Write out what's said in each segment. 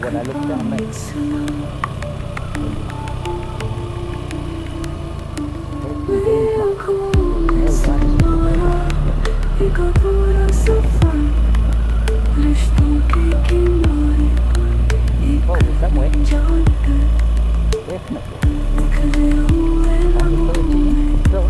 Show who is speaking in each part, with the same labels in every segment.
Speaker 1: When I look down there, oh, is that wet? Definitely. On the 13, so.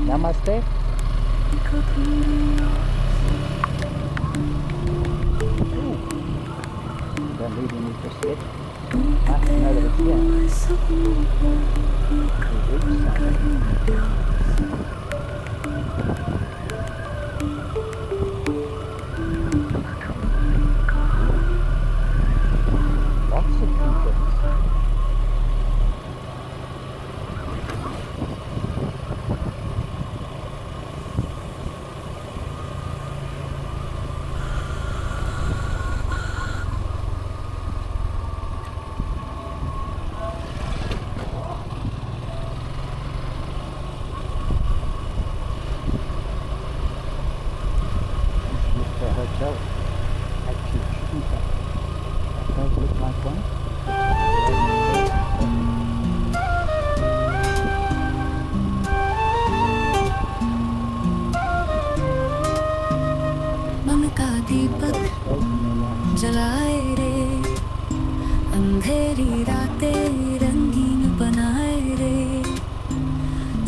Speaker 1: Namaste. Don't leave me just yet. Now that it's here. Lots of people. Hotel actually cheaper. That does look like one.
Speaker 2: मन का दीपक जलाए रे, अंधेरी रातें रंगीन बनाए रे,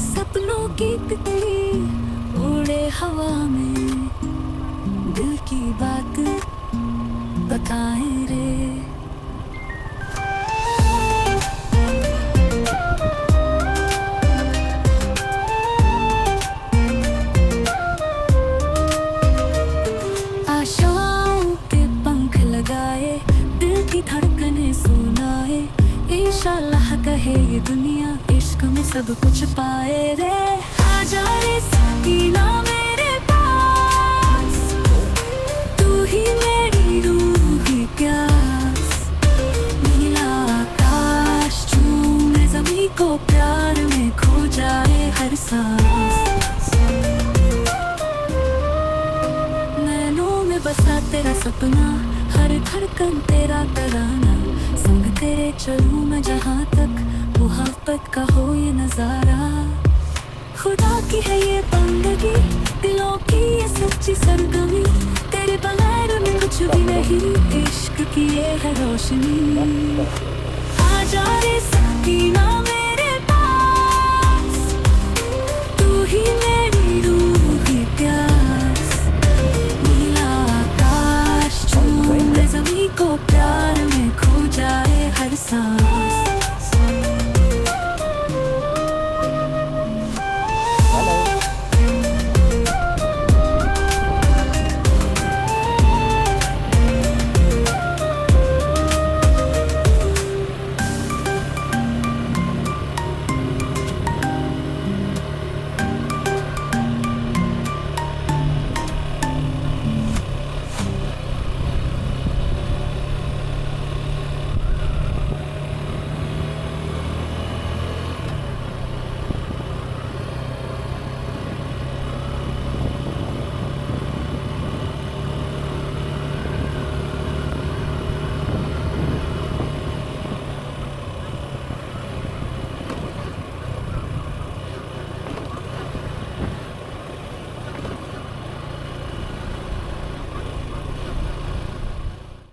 Speaker 2: सपनों की तितली उड़े हवा में, दिल की बात बताएं रे। आशाओं के पंख लगाए, दिल की धड़कनें सुनाए, इंशाल्लाह कहे ये दुनिया इश्क में सब कुछ पाए रे। आजा रे सकीना मेरे पास, तू ही मेरी रूह की प्यास, नीला आकाश चूमे ज़मीं को प्यार में खो जाए हर सांस। नैनों में बसा तेरा सपना, हर धड़कन तेरा तराना, संग तेरे चलूं मैं जहाँ तक मुहब्बत का हो ये नजारा। खुदा की है ये बंदगी, दिलों की ये सच्ची सरगमी, तेरे बगैर में कुछ भी नहीं, इश्क की ये है रोशनी। आजा रे सकीना